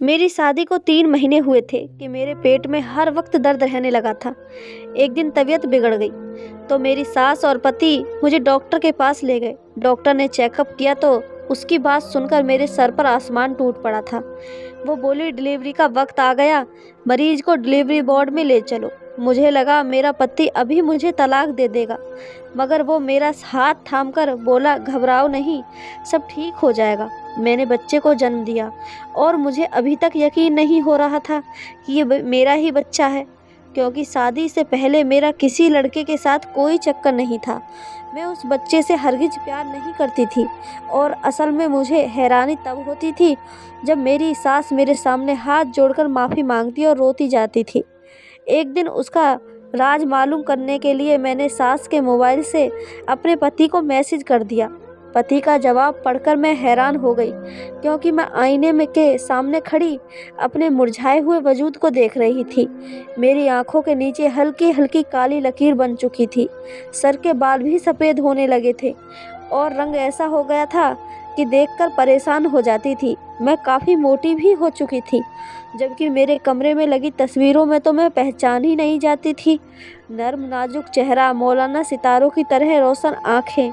मेरी शादी को 3 महीने हुए थे कि मेरे पेट में हर वक्त दर्द रहने लगा था। एक दिन तबीयत बिगड़ गई तो मेरी सास और पति मुझे डॉक्टर के पास ले गए। डॉक्टर ने चेकअप किया तो उसकी बात सुनकर मेरे सर पर आसमान टूट पड़ा था। वो बोली, डिलीवरी का वक्त आ गया, मरीज को डिलीवरी वार्ड में ले चलो। मुझे लगा मेरा पति अभी मुझे तलाक दे देगा, मगर वो मेरा हाथ थामकर बोला, घबराओ नहीं, सब ठीक हो जाएगा। मैंने बच्चे को जन्म दिया और मुझे अभी तक यकीन नहीं हो रहा था कि ये मेरा ही बच्चा है, क्योंकि शादी से पहले मेरा किसी लड़के के साथ कोई चक्कर नहीं था। मैं उस बच्चे से हरगिज प्यार नहीं करती थी और असल में मुझे हैरानी तब होती थी जब मेरी सास मेरे सामने हाथ जोड़कर माफ़ी मांगती और रोती जाती थी। एक दिन उसका राज मालूम करने के लिए मैंने सास के मोबाइल से अपने पति को मैसेज कर दिया। पति का जवाब पढ़कर मैं हैरान हो गई, क्योंकि मैं आईने में के सामने खड़ी अपने मुरझाए हुए वजूद को देख रही थी। मेरी आंखों के नीचे हल्की हल्की काली लकीर बन चुकी थी, सर के बाल भी सफ़ेद होने लगे थे और रंग ऐसा हो गया था कि देखकर परेशान हो जाती थी। मैं काफ़ी मोटी भी हो चुकी थी, जबकि मेरे कमरे में लगी तस्वीरों में तो मैं पहचान ही नहीं जाती थी। नर्म नाजुक चेहरा, मौलाना सितारों की तरह रोशन आँखें।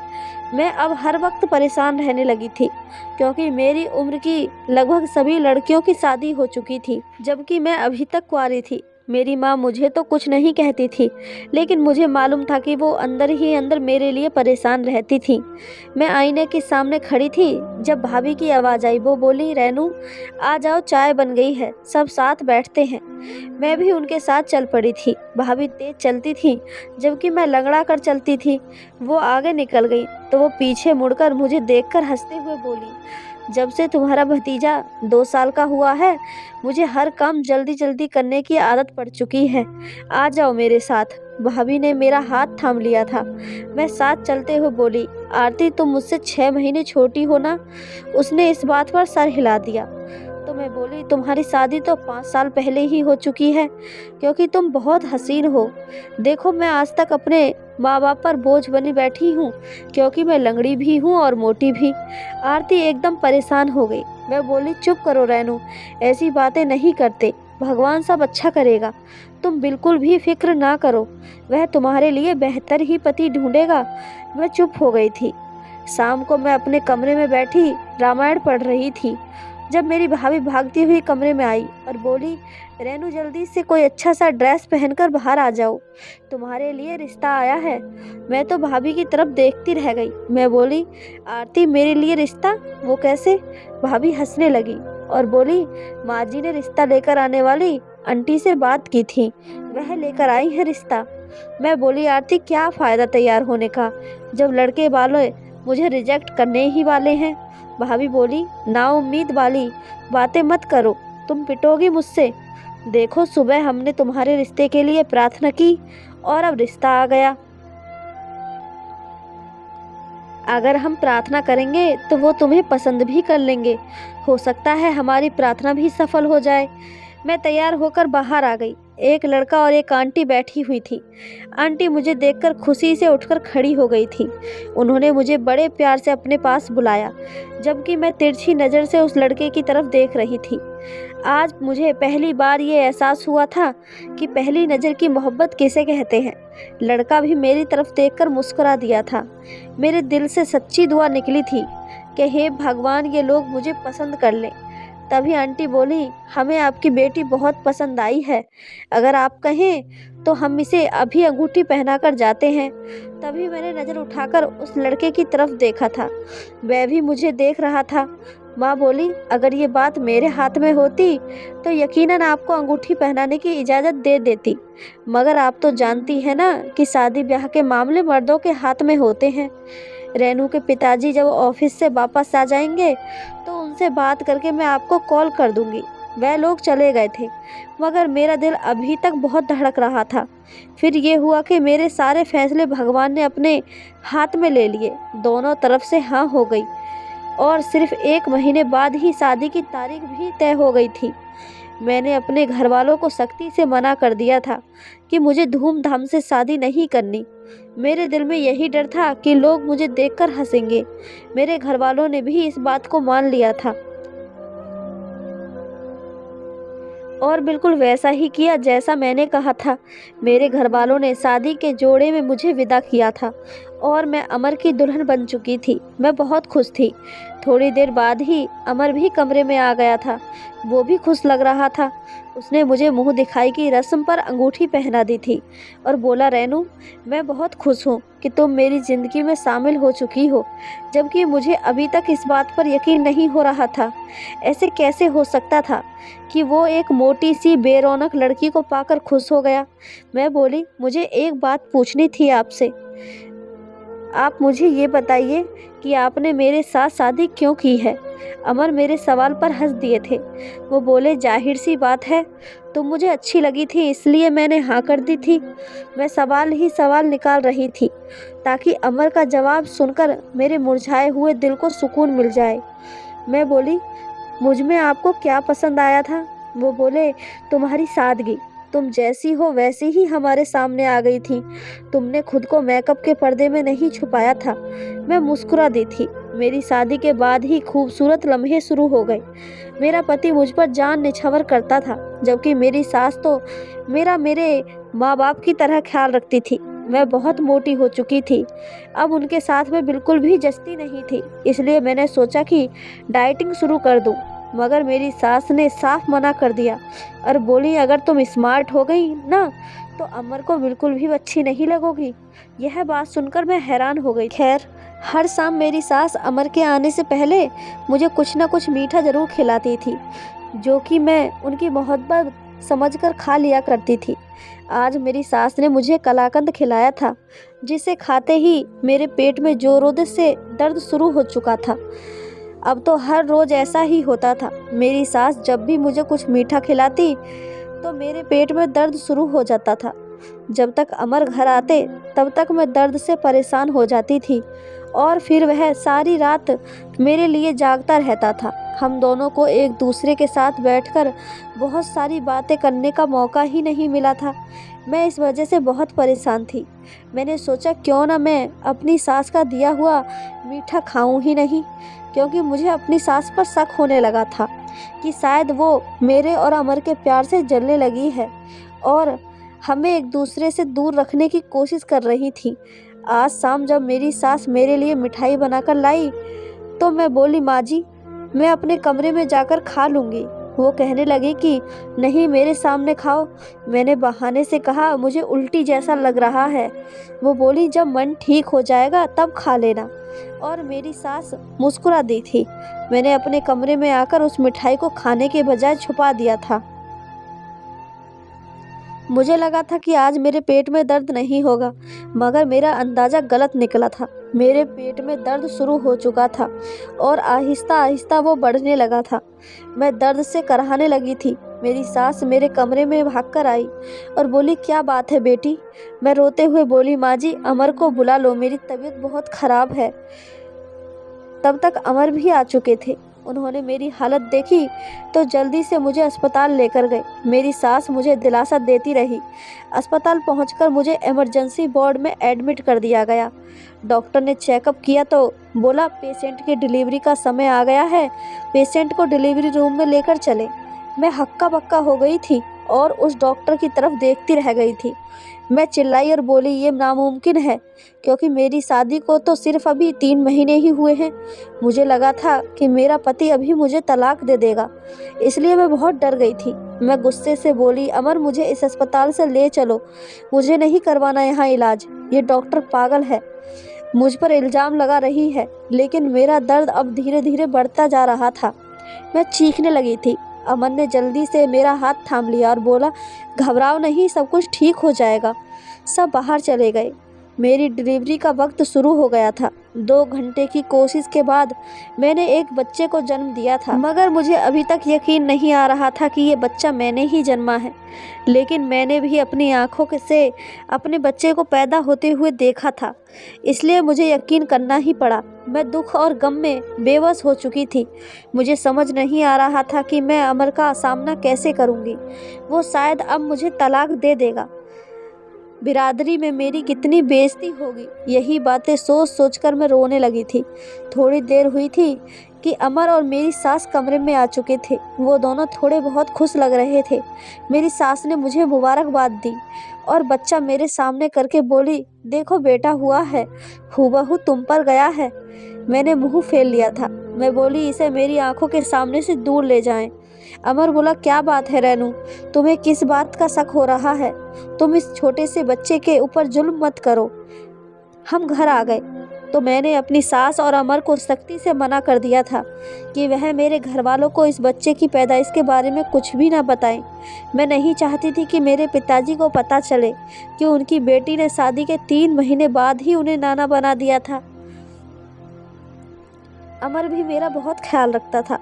मैं अब हर वक्त परेशान रहने लगी थी, क्योंकि मेरी उम्र की लगभग सभी लड़कियों की शादी हो चुकी थी, जबकि मैं अभी तक कुंवारी थी। मेरी माँ मुझे तो कुछ नहीं कहती थी, लेकिन मुझे मालूम था कि वो अंदर ही अंदर मेरे लिए परेशान रहती थी। मैं आईने के सामने खड़ी थी जब भाभी की आवाज़ आई। वो बोली, रेनू आ जाओ, चाय बन गई है, सब साथ बैठते हैं। मैं भी उनके साथ चल पड़ी थी। भाभी तेज चलती थी, जबकि मैं लंगड़ा कर चलती थी। वो आगे निकल गई तो वो पीछे मुड़कर मुझे देखकर हंसते हुए बोली, जब से तुम्हारा भतीजा 2 साल का हुआ है, मुझे हर काम जल्दी जल्दी करने की आदत पड़ चुकी है। आ जाओ मेरे साथ। भाभी ने मेरा हाथ थाम लिया था। मैं साथ चलते हुए बोली, आरती तुम मुझसे 6 महीने छोटी हो ना? उसने इस बात पर सर हिला दिया। तो मैं बोली, तुम्हारी शादी तो 5 साल पहले ही हो चुकी है, क्योंकि तुम बहुत हसीन हो। देखो, मैं आज तक अपने माँ बाप पर बोझ बनी बैठी हूँ, क्योंकि मैं लंगड़ी भी हूँ और मोटी भी। आरती एकदम परेशान हो गई। मैं बोली, चुप करो रेनू, ऐसी बातें नहीं करते, भगवान सब अच्छा करेगा, तुम बिल्कुल भी फिक्र ना करो, वह तुम्हारे लिए बेहतर ही पति ढूंढेगा। मैं चुप हो गई थी। शाम को मैं अपने कमरे में बैठी रामायण पढ़ रही थी जब मेरी भाभी भागती हुई कमरे में आई और बोली, रेनू जल्दी से कोई अच्छा सा ड्रेस पहनकर बाहर आ जाओ, तुम्हारे लिए रिश्ता आया है। मैं तो भाभी की तरफ देखती रह गई। मैं बोली, आरती मेरे लिए रिश्ता? वो कैसे? भाभी हंसने लगी और बोली, माँ जी ने रिश्ता लेकर आने वाली आंटी से बात की थी, वह लेकर आई है रिश्ता। मैं बोली, आरती क्या फ़ायदा तैयार होने का, जब लड़के वाले मुझे रिजेक्ट करने ही वाले हैं। भाभी बोली, ना उम्मीद वाली बातें मत करो, तुम पिटोगी मुझसे। देखो, सुबह हमने तुम्हारे रिश्ते के लिए प्रार्थना की और अब रिश्ता आ गया। अगर हम प्रार्थना करेंगे तो वो तुम्हें पसंद भी कर लेंगे। हो सकता है हमारी प्रार्थना भी सफल हो जाए। मैं तैयार होकर बाहर आ गई। एक लड़का और एक आंटी बैठी हुई थी। आंटी मुझे देखकर खुशी से उठकर खड़ी हो गई थी। उन्होंने मुझे बड़े प्यार से अपने पास बुलाया, जबकि मैं तिरछी नज़र से उस लड़के की तरफ देख रही थी। आज मुझे पहली बार ये एहसास हुआ था कि पहली नज़र की मोहब्बत किसे कहते हैं। लड़का भी मेरी तरफ देखकर मुस्कुरा दिया था। मेरे दिल से सच्ची दुआ निकली थी कि हे भगवान, ये लोग मुझे पसंद कर लें। तभी आंटी बोली, हमें आपकी बेटी बहुत पसंद आई है, अगर आप कहें तो हम इसे अभी अंगूठी पहनाकर जाते हैं। तभी मैंने नज़र उठाकर उस लड़के की तरफ देखा था, वह भी मुझे देख रहा था। माँ बोली, अगर ये बात मेरे हाथ में होती तो यकीनन आपको अंगूठी पहनाने की इजाज़त दे देती, मगर आप तो जानती है ना कि शादी ब्याह के मामले मर्दों के हाथ में होते हैं। रेनू के पिताजी जब ऑफिस से वापस आ जाएंगे तो उनसे बात करके मैं आपको कॉल कर दूंगी। वह लोग चले गए थे, मगर मेरा दिल अभी तक बहुत धड़क रहा था। फिर ये हुआ कि मेरे सारे फैसले भगवान ने अपने हाथ में ले लिए। दोनों तरफ से हाँ हो गई और सिर्फ 1 महीने बाद ही शादी की तारीख भी तय हो गई थी। मैंने अपने घर वालों को सख्ती से मना कर दिया था कि मुझे धूमधाम से शादी नहीं करनी। मेरे दिल में यही डर था कि लोग मुझे देखकर हंसेंगे। मेरे घर वालों ने भी इस बात को मान लिया था। और बिल्कुल वैसा ही किया जैसा मैंने कहा था। मेरे घर वालों ने शादी के जोड़े में मुझे विदा किया था और मैं अमर की दुल्हन बन चुकी थी। मैं बहुत खुश थी। थोड़ी देर बाद ही अमर भी कमरे में आ गया था। वो भी खुश लग रहा था। उसने मुझे मुंह दिखाई की रस्म पर अंगूठी पहना दी थी और बोला, रेनू, मैं बहुत खुश हूँ कि तुम मेरी ज़िंदगी में शामिल हो चुकी हो, जबकि मुझे अभी तक इस बात पर यकीन नहीं हो रहा था। ऐसे कैसे हो सकता था कि वो एक मोटी सी बेरौनक लड़की को पाकर खुश हो गया। मैं बोली, मुझे एक बात पूछनी थी आपसे। आप मुझे ये बताइए कि आपने मेरे साथ शादी क्यों की है। अमर मेरे सवाल पर हंस दिए थे। वो बोले, जाहिर सी बात है, तुम मुझे अच्छी लगी थी इसलिए मैंने हाँ कर दी थी। मैं सवाल ही सवाल निकाल रही थी ताकि अमर का जवाब सुनकर मेरे मुरझाए हुए दिल को सुकून मिल जाए। मैं बोली, मुझ में आपको क्या पसंद आया था। वो बोले, तुम्हारी सादगी। तुम जैसी हो वैसी ही हमारे सामने आ गई थी। तुमने खुद को मेकअप के पर्दे में नहीं छुपाया था। मैं मुस्कुरा दी थी। मेरी शादी के बाद ही खूबसूरत लम्हे शुरू हो गए। मेरा पति मुझ पर जान निछावर करता था, जबकि मेरी सास तो मेरे माँ बाप की तरह ख्याल रखती थी। मैं बहुत मोटी हो चुकी थी। अब उनके साथ में बिल्कुल भी जचती नहीं थी। इसलिए मैंने सोचा कि डाइटिंग शुरू कर दूं, मगर मेरी सास ने साफ मना कर दिया और बोली, अगर तुम स्मार्ट हो गई ना तो अमर को बिल्कुल भी अच्छी नहीं लगोगी। यह बात सुनकर मैं हैरान हो गई। खैर, हर शाम मेरी सास अमर के आने से पहले मुझे कुछ ना कुछ मीठा ज़रूर खिलाती थी, जो कि मैं उनकी मोहब्बत समझकर खा लिया करती थी। आज मेरी सास ने मुझे कलाकंद खिलाया था, जिसे खाते ही मेरे पेट में जोरों से दर्द शुरू हो चुका था। अब तो हर रोज़ ऐसा ही होता था। मेरी सास जब भी मुझे कुछ मीठा खिलाती तो मेरे पेट में दर्द शुरू हो जाता था। जब तक अमर घर आते तब तक मैं दर्द से परेशान हो जाती थी और फिर वह सारी रात मेरे लिए जागता रहता था। हम दोनों को एक दूसरे के साथ बैठकर बहुत सारी बातें करने का मौका ही नहीं मिला था। मैं इस वजह से बहुत परेशान थी। मैंने सोचा, क्यों ना मैं अपनी सास का दिया हुआ मीठा खाऊं ही नहीं, क्योंकि मुझे अपनी सास पर शक होने लगा था कि शायद वो मेरे और अमर के प्यार से जलने लगी है और हमें एक दूसरे से दूर रखने की कोशिश कर रही थी। आज शाम जब मेरी सास मेरे लिए मिठाई बनाकर लाई तो मैं बोली, माँ जी, मैं अपने कमरे में जाकर खा लूँगी। वो कहने लगी कि नहीं, मेरे सामने खाओ। मैंने बहाने से कहा, मुझे उल्टी जैसा लग रहा है। वो बोली, जब मन ठीक हो जाएगा तब खा लेना। और मेरी सास मुस्कुरा दी थी। मैंने अपने कमरे में आकर उस मिठाई को खाने के बजाय छुपा दिया था। मुझे लगा था कि आज मेरे पेट में दर्द नहीं होगा, मगर मेरा अंदाज़ा गलत निकला था। मेरे पेट में दर्द शुरू हो चुका था और आहिस्ता आहिस्ता वो बढ़ने लगा था। मैं दर्द से कराहने लगी थी। मेरी सास मेरे कमरे में भागकर आई और बोली, क्या बात है बेटी। मैं रोते हुए बोली, माँ जी, अमर को बुला लो, मेरी तबीयत बहुत ख़राब है। तब तक अमर भी आ चुके थे। उन्होंने मेरी हालत देखी तो जल्दी से मुझे अस्पताल लेकर गए। मेरी सास मुझे दिलासा देती रही। अस्पताल पहुंचकर मुझे इमरजेंसी वार्ड में एडमिट कर दिया गया। डॉक्टर ने चेकअप किया तो बोला, पेशेंट की डिलीवरी का समय आ गया है, पेशेंट को डिलीवरी रूम में लेकर चले। मैं हक्का बक्का हो गई थी और उस डॉक्टर की तरफ देखती रह गई थी। मैं चिल्लाई और बोली, ये नामुमकिन है, क्योंकि मेरी शादी को तो सिर्फ अभी 3 महीने ही हुए हैं। मुझे लगा था कि मेरा पति अभी मुझे तलाक दे देगा, इसलिए मैं बहुत डर गई थी। मैं गुस्से से बोली, अमर, मुझे इस अस्पताल से ले चलो, मुझे नहीं करवाना यहाँ इलाज। ये डॉक्टर पागल है, मुझ पर इल्ज़ाम लगा रही है। लेकिन मेरा दर्द अब धीरे धीरे बढ़ता जा रहा था। मैं चीखने लगी थी। अमर ने जल्दी से मेरा हाथ थाम लिया और बोला, घबराओ नहीं, सब कुछ ठीक हो जाएगा। सब बाहर चले गए। मेरी डिलीवरी का वक्त शुरू हो गया था। 2 घंटे की कोशिश के बाद मैंने एक बच्चे को जन्म दिया था, मगर मुझे अभी तक यकीन नहीं आ रहा था कि ये बच्चा मैंने ही जन्मा है। लेकिन मैंने भी अपनी आँखों से अपने बच्चे को पैदा होते हुए देखा था, इसलिए मुझे यकीन करना ही पड़ा। मैं दुख और गम में बेबस हो चुकी थी। मुझे समझ नहीं आ रहा था कि मैं अमर का सामना कैसे करूँगी। वो शायद अब मुझे तलाक दे देगा। बिरादरी में मेरी कितनी बेइज्जती होगी, यही बातें सोच सोच कर मैं रोने लगी थी। थोड़ी देर हुई थी कि अमर और मेरी सास कमरे में आ चुके थे। वो दोनों थोड़े बहुत खुश लग रहे थे। मेरी सास ने मुझे मुबारकबाद दी और बच्चा मेरे सामने करके बोली, देखो बेटा हुआ है, हूबहू तुम पर गया है। मैंने मुंह फेर लिया था। मैं बोली, इसे मेरी आंखों के सामने से दूर ले जाएं। अमर बोला, क्या बात है रेनू, तुम्हें किस बात का शक हो रहा है? तुम इस छोटे से बच्चे के ऊपर जुल्म मत करो। हम घर आ गए तो मैंने अपनी सास और अमर को सख्ती से मना कर दिया था कि वह मेरे घर वालों को इस बच्चे की पैदाइश के बारे में कुछ भी ना बताएं। मैं नहीं चाहती थी कि मेरे पिताजी को पता चले कि उनकी बेटी ने शादी के 3 महीने बाद ही उन्हें नाना बना दिया था। अमर भी मेरा बहुत ख्याल रखता था।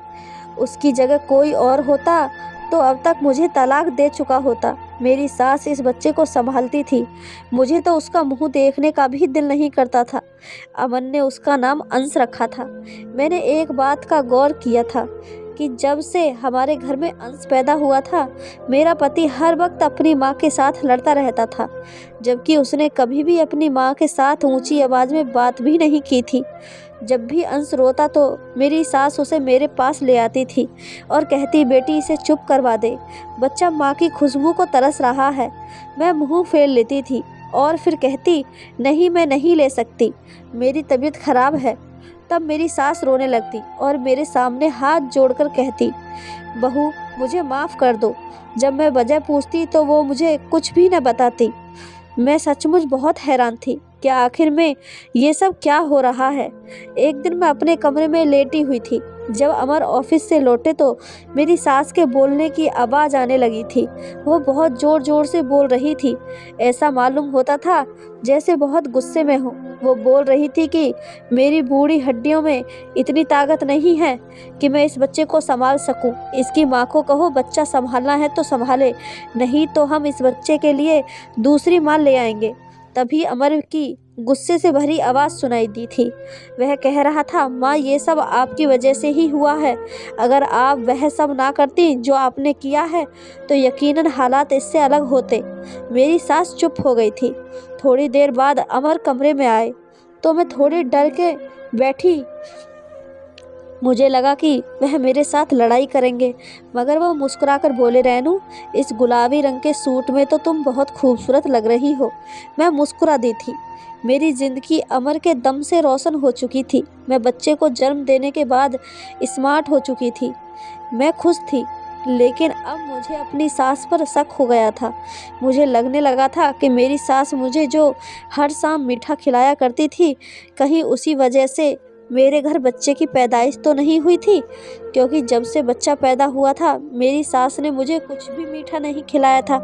उसकी जगह कोई और होता तो अब तक मुझे तलाक दे चुका होता। मेरी सास इस बच्चे को संभालती थी। मुझे तो उसका मुंह देखने का भी दिल नहीं करता था। अमन ने उसका नाम अंश रखा था। मैंने एक बात का गौर किया था कि जब से हमारे घर में अंश पैदा हुआ था, मेरा पति हर वक्त अपनी माँ के साथ लड़ता रहता था, जबकि उसने कभी भी अपनी माँ के साथ ऊंची आवाज़ में बात भी नहीं की थी। जब भी अंश रोता तो मेरी सास उसे मेरे पास ले आती थी और कहती, बेटी इसे चुप करवा दे, बच्चा माँ की खुशबू को तरस रहा है। मैं मुंह फेर लेती थी और फिर कहती, नहीं मैं नहीं ले सकती, मेरी तबीयत खराब है। तब मेरी सास रोने लगती और मेरे सामने हाथ जोड़कर कहती, बहू मुझे माफ़ कर दो। जब मैं वजह पूछती तो वो मुझे कुछ भी न बताती। मैं सचमुच बहुत हैरान थी कि आखिर में ये सब क्या हो रहा है। एक दिन मैं अपने कमरे में लेटी हुई थी। जब अमर ऑफिस से लौटे तो मेरी सास के बोलने की आवाज़ आने लगी थी। वो बहुत ज़ोर ज़ोर से बोल रही थी। ऐसा मालूम होता था जैसे बहुत गुस्से में हो। वो बोल रही थी कि मेरी बूढ़ी हड्डियों में इतनी ताकत नहीं है कि मैं इस बच्चे को संभाल सकूं। इसकी माँ को कहो बच्चा संभालना है तो संभाले, नहीं तो हम इस बच्चे के लिए दूसरी माँ ले आएंगे। तभी अमर की गुस्से से भरी आवाज़ सुनाई दी थी। वह कह रहा था, माँ ये सब आपकी वजह से ही हुआ है। अगर आप वह सब ना करती जो आपने किया है तो यकीनन हालात इससे अलग होते। मेरी सास चुप हो गई थी। थोड़ी देर बाद अमर कमरे में आए तो मैं थोड़ी डर के बैठी। मुझे लगा कि वह मेरे साथ लड़ाई करेंगे, मगर वह मुस्कुराकर बोले, रेनू इस गुलाबी रंग के सूट में तो तुम बहुत खूबसूरत लग रही हो। मैं मुस्कुरा दी थी। मेरी ज़िंदगी अमर के दम से रोशन हो चुकी थी। मैं बच्चे को जन्म देने के बाद स्मार्ट हो चुकी थी। मैं खुश थी, लेकिन अब मुझे अपनी सास पर शक हो गया था। मुझे लगने लगा था कि मेरी सास मुझे जो हर शाम मीठा खिलाया करती थी, कहीं उसी वजह से मेरे घर बच्चे की पैदाइश तो नहीं हुई थी, क्योंकि जब से बच्चा पैदा हुआ था मेरी सास ने मुझे कुछ भी मीठा नहीं खिलाया था।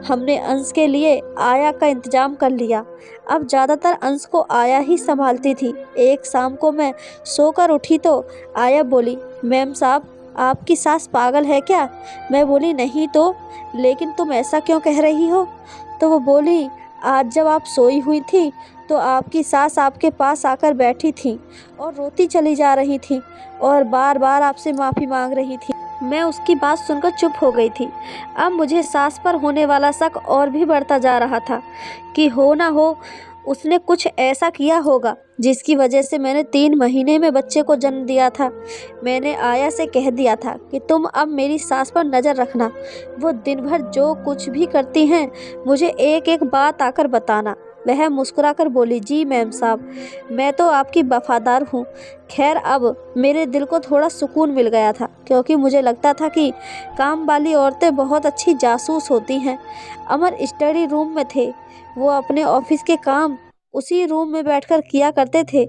हमने अंश के लिए आया का इंतज़ाम कर लिया। अब ज़्यादातर अंश को आया ही संभालती थी। एक शाम को मैं सोकर उठी तो आया बोली, मैम साहब आपकी सास पागल है क्या? मैं बोली, नहीं तो, लेकिन तुम ऐसा क्यों कह रही हो? तो वो बोली, आज जब आप सोई हुई थी तो आपकी सास आपके पास आकर बैठी थी और रोती चली जा रही थी और बार बार आपसे माफ़ी मांग रही थी। मैं उसकी बात सुनकर चुप हो गई थी। अब मुझे सास पर होने वाला शक और भी बढ़ता जा रहा था कि हो ना हो उसने कुछ ऐसा किया होगा जिसकी वजह से मैंने 3 महीने में बच्चे को जन्म दिया था। मैंने आया से कह दिया था कि तुम अब मेरी सास पर नज़र रखना। वो दिन भर जो कुछ भी करती हैं मुझे एक एक बात आकर बताना। वह मुस्कुराकर बोली, जी मैम साहब, मैं तो आपकी वफादार हूँ। खैर अब मेरे दिल को थोड़ा सुकून मिल गया था, क्योंकि मुझे लगता था कि काम वाली औरतें बहुत अच्छी जासूस होती हैं। अमर स्टडी रूम में थे। वो अपने ऑफिस के काम उसी रूम में बैठकर किया करते थे।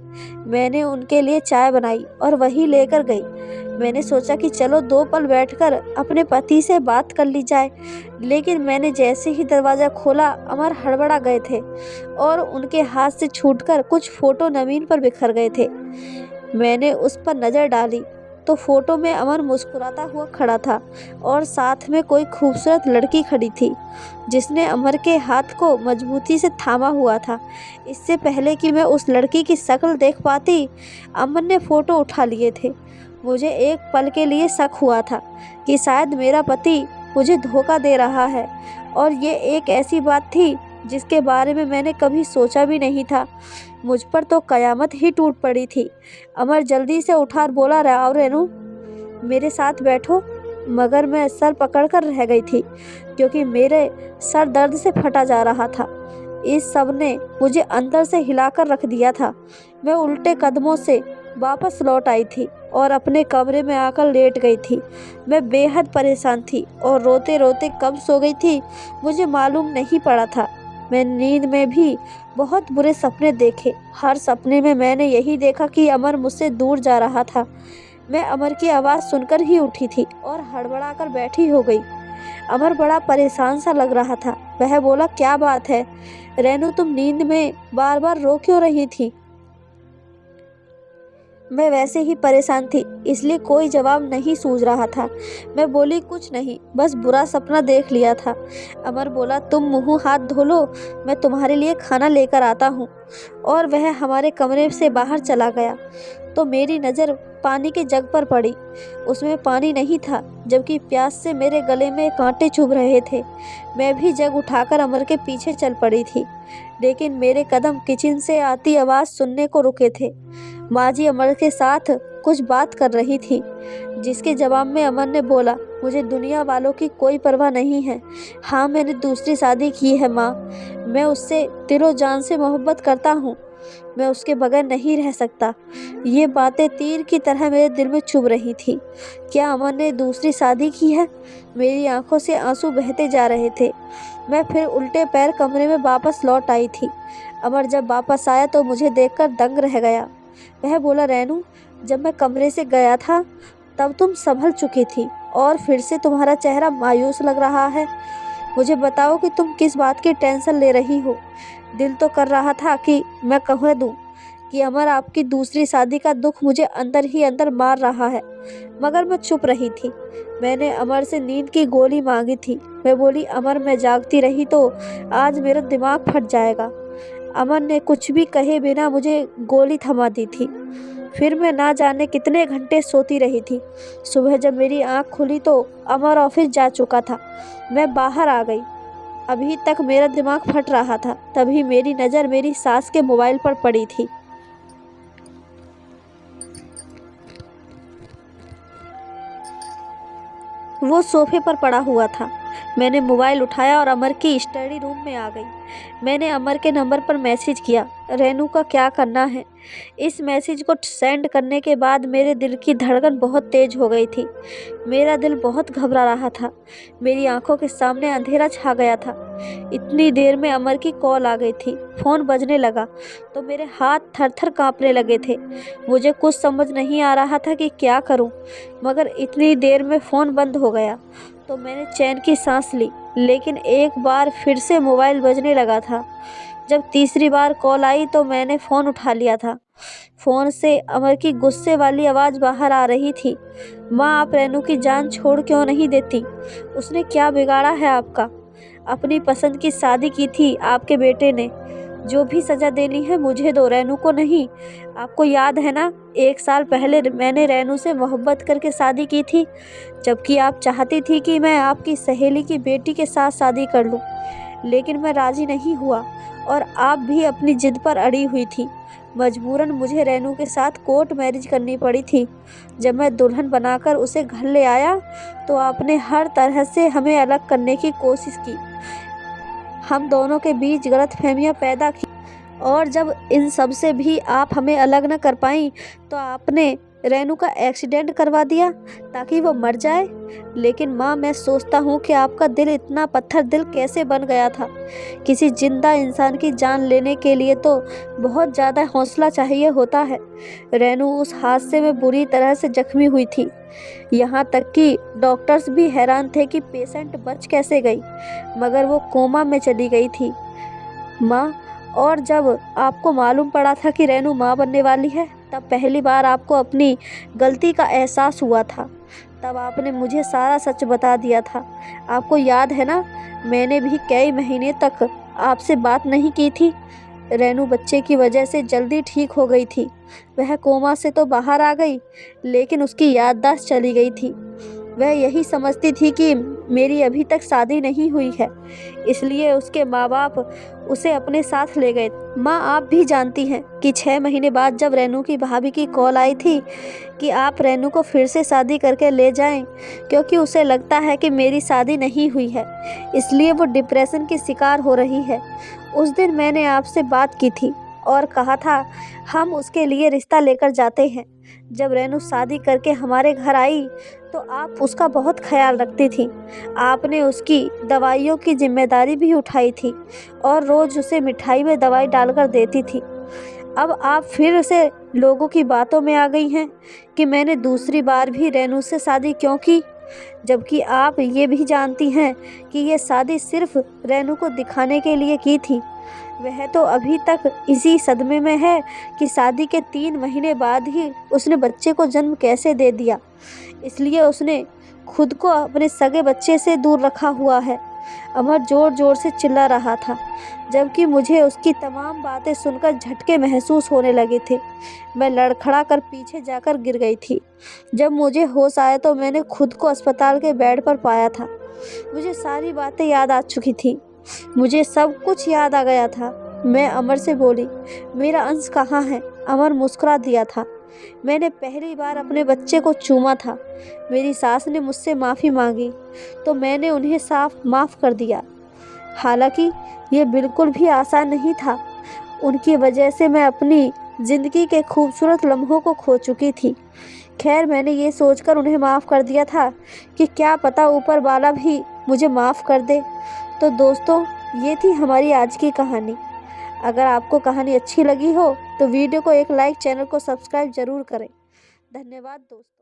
मैंने उनके लिए चाय बनाई और वही लेकर गई। मैंने सोचा कि चलो 2 पल बैठकर अपने पति से बात कर ली जाए, लेकिन मैंने जैसे ही दरवाज़ा खोला अमर हड़बड़ा गए थे और उनके हाथ से छूटकर कुछ फ़ोटो ज़मीन पर बिखर गए थे। मैंने उस पर नज़र डाली तो फ़ोटो में अमर मुस्कुराता हुआ खड़ा था और साथ में कोई खूबसूरत लड़की खड़ी थी जिसने अमर के हाथ को मजबूती से थामा हुआ था। इससे पहले कि मैं उस लड़की की शक्ल देख पाती, अमर ने फ़ोटो उठा लिए थे। मुझे एक पल के लिए शक हुआ था कि शायद मेरा पति मुझे धोखा दे रहा है, और ये एक ऐसी बात थी जिसके बारे में मैंने कभी सोचा भी नहीं था। मुझ पर तो कयामत ही टूट पड़ी थी। अमर जल्दी से उठा और बोला, आओ रेनू, मेरे साथ बैठो। मगर मैं सर पकड़कर रह गई थी, क्योंकि मेरे सर दर्द से फटा जा रहा था। इस सब ने मुझे अंदर से हिलाकर रख दिया था। मैं उल्टे कदमों से वापस लौट आई थी और अपने कमरे में आकर लेट गई थी। मैं बेहद परेशान थी और रोते रोते कब सो गई थी मुझे मालूम नहीं पड़ा था। मैं नींद में भी बहुत बुरे सपने देखे। हर सपने में मैंने यही देखा कि अमर मुझसे दूर जा रहा था। मैं अमर की आवाज़ सुनकर ही उठी थी और हड़बड़ाकर बैठी हो गई। अमर बड़ा परेशान सा लग रहा था। वह बोला, क्या बात है रेनू, तुम नींद में बार बार रो क्यों रही थी? मैं वैसे ही परेशान थी, इसलिए कोई जवाब नहीं सूझ रहा था। मैं बोली, कुछ नहीं, बस बुरा सपना देख लिया था। अमर बोला, तुम मुंह हाथ धो लो, मैं तुम्हारे लिए खाना लेकर आता हूँ। और वह हमारे कमरे से बाहर चला गया तो मेरी नज़र पानी के जग पर पड़ी। उसमें पानी नहीं था, जबकि प्यास से मेरे गले में कांटे चुभ रहे थे। मैं भी जग उठाकर अमर के पीछे चल पड़ी थी, लेकिन मेरे कदम किचन से आती आवाज़ सुनने को रुके थे। माँ जी अमर के साथ कुछ बात कर रही थी, जिसके जवाब में अमर ने बोला, मुझे दुनिया वालों की कोई परवाह नहीं है। हाँ, मैंने दूसरी शादी की है माँ। मैं उससे दिलो जान से मोहब्बत करता हूँ। मैं उसके बगैर नहीं रह सकता। ये बातें तीर की तरह मेरे दिल में चुभ रही थी। क्या अमर ने दूसरी शादी की है? मेरी आंखों से आंसू बहते जा रहे थे। मैं फिर उल्टे पैर कमरे में वापस लौट आई थी। अमर जब वापस आया तो मुझे देखकर दंग रह गया। वह बोला, रेनू, जब मैं कमरे से गया था तब तुम संभल चुकी थी और फिर से तुम्हारा चेहरा मायूस लग रहा है। मुझे बताओ कि तुम किस बात की टेंशन ले रही हो? दिल तो कर रहा था कि मैं कह दूं कि अमर आपकी दूसरी शादी का दुख मुझे अंदर ही अंदर मार रहा है, मगर मैं चुप रही थी। मैंने अमर से नींद की गोली मांगी थी। मैं बोली, अमर, मैं जागती रही तो आज मेरा दिमाग फट जाएगा। अमर ने कुछ भी कहे बिना मुझे गोली थमा दी थी। फिर मैं ना जाने कितने घंटे सोती रही थी। सुबह जब मेरी आँख खुली तो अमर ऑफिस जा चुका था। मैं बाहर आ गई। अभी तक मेरा दिमाग फट रहा था। तभी मेरी नज़र मेरी सास के मोबाइल पर पड़ी थी। वो सोफे पर पड़ा हुआ था। मैंने मोबाइल उठाया और अमर की स्टडी रूम में आ गई। मैंने अमर के नंबर पर मैसेज किया, रेनू का क्या करना है? इस मैसेज को सेंड करने के बाद मेरे दिल की धड़कन बहुत तेज हो गई थी। मेरा दिल बहुत घबरा रहा था। मेरी आंखों के सामने अंधेरा छा गया था। इतनी देर में अमर की कॉल आ गई थी। फ़ोन बजने लगा तो मेरे हाथ थर थर काँपने लगे थे। मुझे कुछ समझ नहीं आ रहा था कि क्या करूं, मगर इतनी देर में फ़ोन बंद हो गया तो मैंने चैन की सांस ली। लेकिन एक बार फिर से मोबाइल बजने लगा था। जब तीसरी बार कॉल आई तो मैंने फ़ोन उठा लिया था। फ़ोन से अमर की गुस्से वाली आवाज़ बाहर आ रही थी, माँ, आप रेनू की जान छोड़ क्यों नहीं देती? उसने क्या बिगाड़ा है आपका? अपनी पसंद की शादी की थी आपके बेटे ने। जो भी सज़ा देनी है मुझे दो, रेनू को नहीं। आपको याद है ना, 1 साल पहले मैंने रेनू से मोहब्बत करके शादी की थी, जबकि आप चाहती थी कि मैं आपकी सहेली की बेटी के साथ शादी कर लूं। लेकिन मैं राज़ी नहीं हुआ और आप भी अपनी ज़िद पर अड़ी हुई थी। मजबूरन मुझे रेनू के साथ कोर्ट मैरिज करनी पड़ी थी। जब मैं दुल्हन बनाकर उसे घर ले आया तो आपने हर तरह से हमें अलग करने की कोशिश की। हम दोनों के बीच गलतफहमियां पैदा की और जब इन सब से भी आप हमें अलग न कर पाई तो आपने रेनू का एक्सीडेंट करवा दिया ताकि वो मर जाए। लेकिन माँ, मैं सोचता हूँ कि आपका दिल इतना पत्थर दिल कैसे बन गया था। किसी जिंदा इंसान की जान लेने के लिए तो बहुत ज़्यादा हौसला चाहिए होता है। रेनू उस हादसे में बुरी तरह से जख्मी हुई थी। यहाँ तक कि डॉक्टर्स भी हैरान थे कि पेशेंट बच कैसे गई, मगर वो कोमा में चली गई थी माँ। और जब आपको मालूम पड़ा था कि रेनू माँ बनने वाली है, तब पहली बार आपको अपनी गलती का एहसास हुआ था। तब आपने मुझे सारा सच बता दिया था। आपको याद है ना, मैंने भी कई महीने तक आपसे बात नहीं की थी। रेनू बच्चे की वजह से जल्दी ठीक हो गई थी। वह कोमा से तो बाहर आ गई, लेकिन उसकी याददाश्त चली गई थी। वह यही समझती थी कि मेरी अभी तक शादी नहीं हुई है, इसलिए उसके माँ बाप उसे अपने साथ ले गए। माँ, आप भी जानती हैं कि 6 महीने बाद जब रेनू की भाभी की कॉल आई थी कि आप रेनू को फिर से शादी करके ले जाएं, क्योंकि उसे लगता है कि मेरी शादी नहीं हुई है, इसलिए वो डिप्रेशन की शिकार हो रही है। उस दिन मैंने आपसे बात की थी और कहा था हम उसके लिए रिश्ता लेकर जाते हैं। जब रेनू शादी करके हमारे घर आई तो आप उसका बहुत ख्याल रखती थी। आपने उसकी दवाइयों की जिम्मेदारी भी उठाई थी और रोज़ उसे मिठाई में दवाई डालकर देती थी। अब आप फिर उसे लोगों की बातों में आ गई हैं कि मैंने दूसरी बार भी रेनू से शादी क्यों की, जबकि आप ये भी जानती हैं कि ये शादी सिर्फ रेनू को दिखाने के लिए की थी। वह तो अभी तक इसी सदमे में है कि शादी के 3 महीने बाद ही उसने बच्चे को जन्म कैसे दे दिया, इसलिए उसने खुद को अपने सगे बच्चे से दूर रखा हुआ है। अमर ज़ोर ज़ोर से चिल्ला रहा था, जबकि मुझे उसकी तमाम बातें सुनकर झटके महसूस होने लगे थे। मैं लड़खड़ा कर पीछे जाकर गिर गई थी। जब मुझे होश आया तो मैंने खुद को अस्पताल के बेड पर पाया था। मुझे सारी बातें याद आ चुकी थी, मुझे सब कुछ याद आ गया था। मैं अमर से बोली, मेरा अंश कहाँ है? अमर मुस्कुरा दिया था। मैंने पहली बार अपने बच्चे को चूमा था। मेरी सास ने मुझसे माफ़ी मांगी तो मैंने उन्हें साफ माफ़ कर दिया। हालांकि ये बिल्कुल भी आसान नहीं था। उनकी वजह से मैं अपनी ज़िंदगी के खूबसूरत लम्हों को खो चुकी थी। खैर, मैंने ये सोचकर उन्हें माफ़ कर दिया था कि क्या पता ऊपर वाला भी मुझे माफ़ कर दे। तो दोस्तों, ये थी हमारी आज की कहानी। अगर आपको कहानी अच्छी लगी हो तो वीडियो को एक लाइक, चैनल को सब्सक्राइब ज़रूर करें। धन्यवाद दोस्तों।